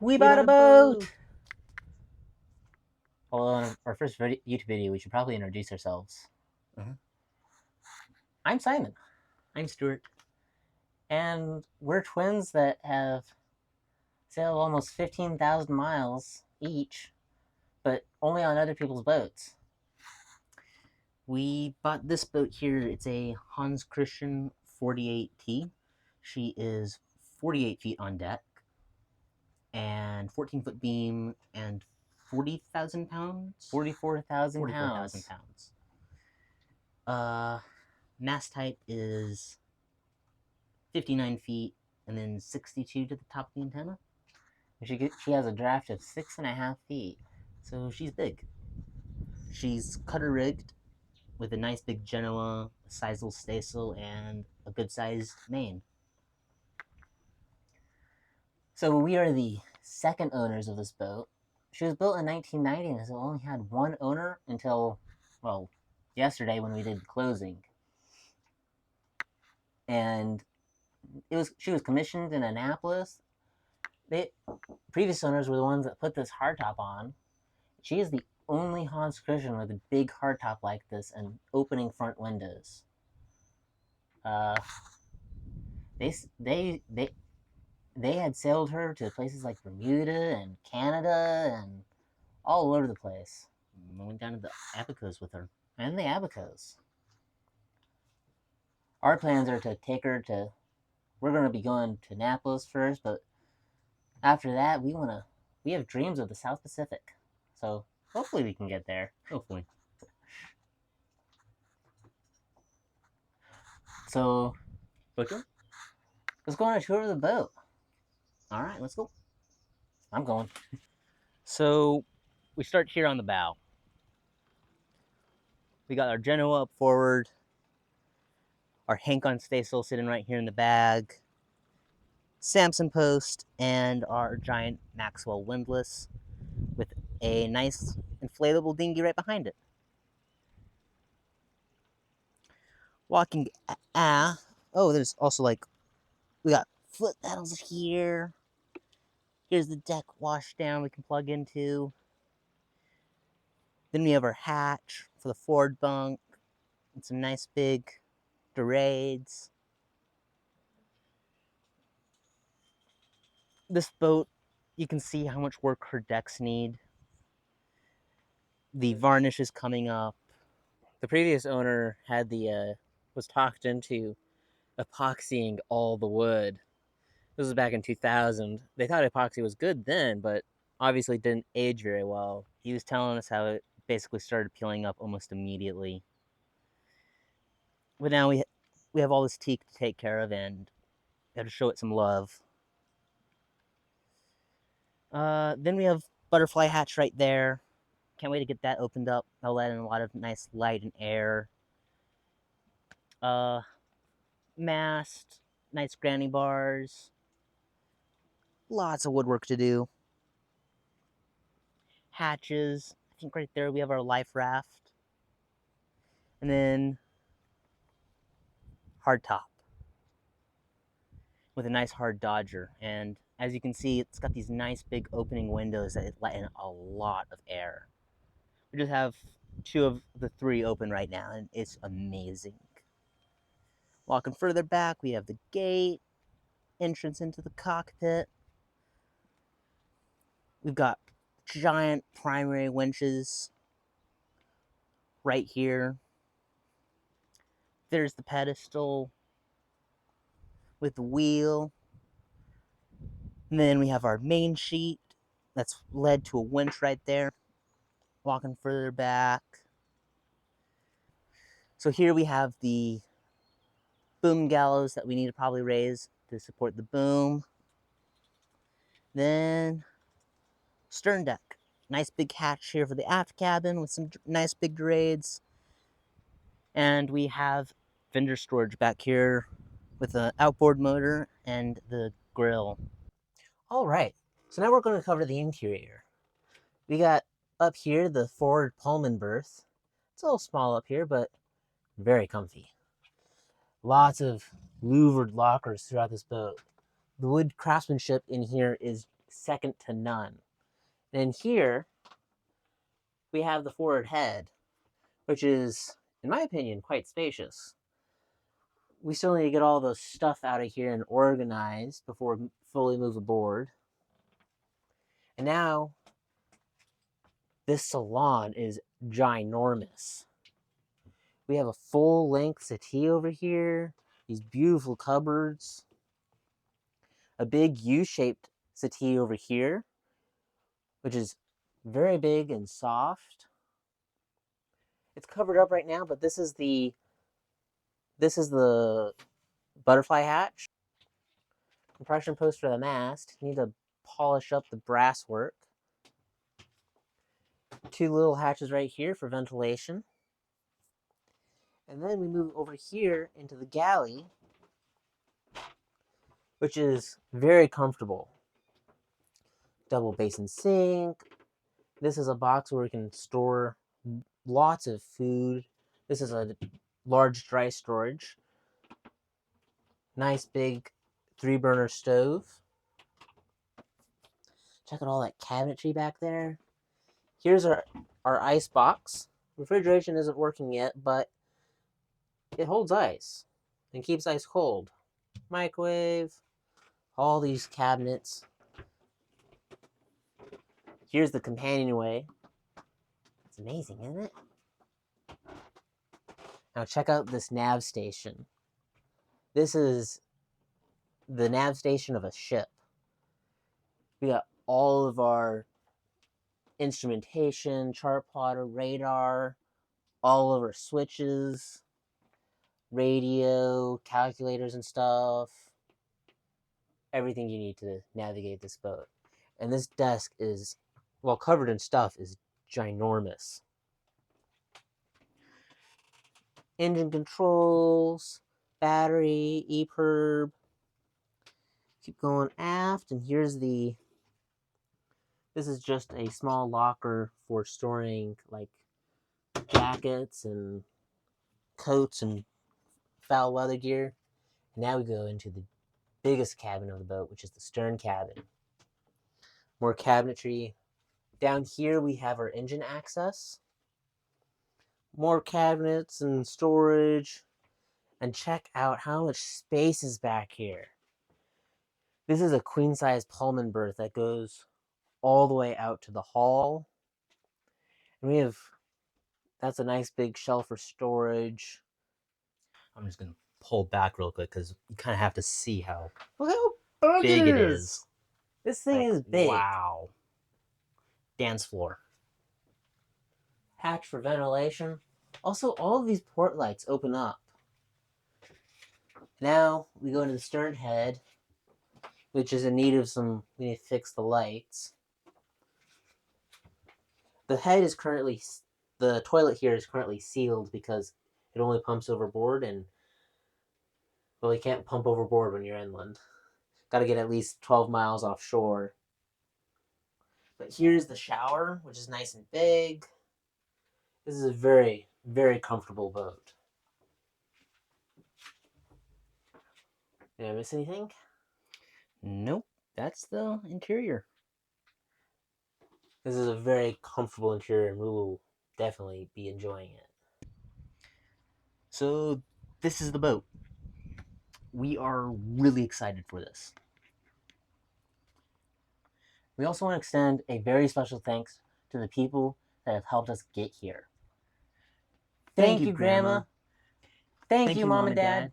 We We bought bought a a boat! boat! Well, on our first YouTube video, we should probably introduce ourselves. Uh-huh. I'm Simon, I'm Stuart. and we're twins that have sailed almost 15,000 miles each, but only on other people's boats. We bought this boat here. It's a Hans Christian 48T. She is 48 feet on deck and 14-foot beam and 40,000 pounds? 44,000 44,000 pounds. pounds. Mast height is 59 feet and then 62 to the top of the antenna. She has a draft of 6.5 feet. So she's big. She's cutter rigged with a nice big Genoa, a sizable staysail, and a good sized main. So we are the second owners of this boat. She was built in 1990 and has only had one owner until, well, yesterday when we did the closing. And she was commissioned in Annapolis. Previous owners were the ones that put this hardtop on. She is the only Hans Christian with a big hardtop like this and opening front windows. They they they they had sailed her to places like Bermuda and Canada and all over the place. I went down to the Abacos with her. And the Abacos. Our plans are to take her to. We're going to be going to Annapolis first, but after that, we have dreams of the South Pacific. So hopefully we can get there. Hopefully. So Butcher? let's go on a tour of the boat. All right, let's go. I'm going. So we start here on the bow. We got our Genoa up forward, our Hank on staysail sitting right here in the bag, Samson post, and our giant Maxwell windlass with a nice inflatable dinghy right behind it. Walking oh, there's also we got foot pedals here. Here's the deck washdown we can plug into. Then we have our hatch for the forward bunk and some nice big dorades. This boat, you can see how much work her decks need. The varnish is coming up. The previous owner was talked into epoxying all the wood. This was back in 2000. They thought epoxy was good then, but obviously didn't age very well. He was telling us how it basically started peeling up almost immediately. But now we have all this teak to take care of, and we have to show it some love. Then we have butterfly hatch right there. Can't wait to get that opened up. I'll let in a lot of nice light and air. Mast, nice granny bars. Lots of woodwork to do. Hatches. I think right there we have our life raft. And then hard top with a nice hard dodger. And as you can see, it's got these nice big opening windows that let in a lot of air. We just have 2 of the 3 open right now, and it's amazing. Walking further back, we have the gate, entrance into the cockpit. We've got giant primary winches right here. There's the pedestal with the wheel. And then we have our main sheet that's led to a winch right there. Walking further back. So here we have the boom gallows that we need to probably raise to support the boom. Then stern deck. Nice big hatch here for the aft cabin with some nice big dorades. And we have fender storage back here with the outboard motor and the grill. All right. So now we're going to cover the interior. We got up here the forward Pullman berth. It's a little small up here, but very comfy. Lots of louvered lockers throughout this boat. The wood craftsmanship in here is second to none. And here we have the forward head, which is, in my opinion, quite spacious. We still need to get all the stuff out of here and organized before we fully move aboard. And now, this salon is ginormous. We have a full-length settee over here, these beautiful cupboards, a big U-shaped settee over here, which is very big and soft. It's covered up right now, but this is the butterfly hatch. Compression post for the mast. Need to polish up the brass work. Two little hatches right here for ventilation. And then we move over here into the galley, which is very comfortable. Double basin sink. This is a box where we can store lots of food. This is a large dry storage. Nice big 3-burner stove. Check out all that cabinetry back there. Here's our ice box. Refrigeration isn't working yet, but it holds ice and keeps ice cold. Microwave, all these cabinets. Here's the companionway. It's amazing, isn't it? Now check out this nav station. This is the nav station of a ship. We got all of our instrumentation, chart plotter, radar, all of our switches, radio, calculators and stuff. Everything you need to navigate this boat. And this desk is, well, covered in stuff, is ginormous. Engine controls, battery, EPIRB. Keep going aft, and here's the, this is just a small locker for storing like jackets and coats and foul weather gear. Now we go into the biggest cabin of the boat, which is the stern cabin. More cabinetry. Down here we have our engine access. More cabinets and storage. And check out how much space is back here. This is a queen-size Pullman berth that goes all the way out to the hall. And we have, that's a nice big shelf for storage. I'm just gonna pull back real quick because you kind of have to see how Look how big it is. This thing Like, is big. wow. Dance floor. Hatch for ventilation. Also, all of these port lights open up. Now we go into the stern head, which is in need of some, we need to fix the lights. The head is currently, the toilet here is currently sealed because it only pumps overboard, and, well, you can't pump overboard when you're inland. Gotta get at least 12 miles offshore. But here's the shower, which is nice and big. This is a very, very comfortable boat. Did I miss anything? Nope, that's the interior. This is a very comfortable interior, and we will definitely be enjoying it. So this is the boat. We are really excited for this. We also want to extend a very special thanks to the people that have helped us get here. Thank you, Grandma. Thank you, Mom and Dad.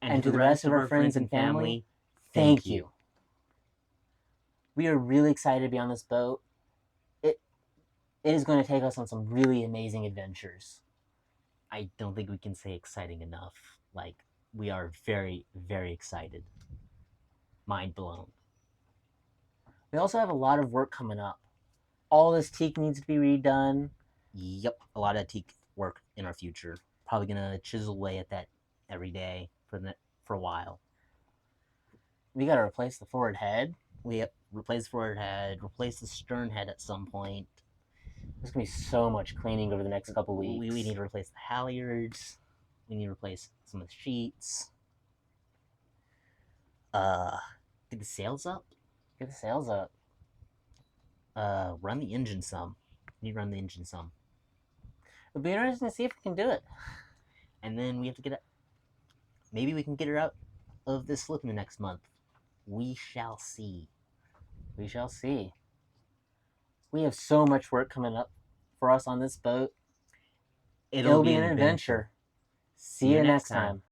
And to the rest of our friends and family, thank you. We are really excited to be on this boat. It is going to take us on some really amazing adventures. I don't think we can say exciting enough. Like, we are very, very excited. Mind blown. We also have a lot of work coming up. All this teak needs to be redone. Yep, a lot of teak work in our future. Probably gonna chisel away at that every day for a while. We got to replace the forward head. We replace the forward head, replace the stern head at some point. There's going to be so much cleaning over the next couple weeks. We need to replace the halyards. We need to replace some of the sheets. Get the sails up. Get the sails up. Run the engine some. You run the engine some. It'll be interesting to see if we can do it. And then we have to get it. Maybe we can get her out of this slip in the next month. We shall see. We shall see. We have so much work coming up for us on this boat. It'll be an adventure. See you next time.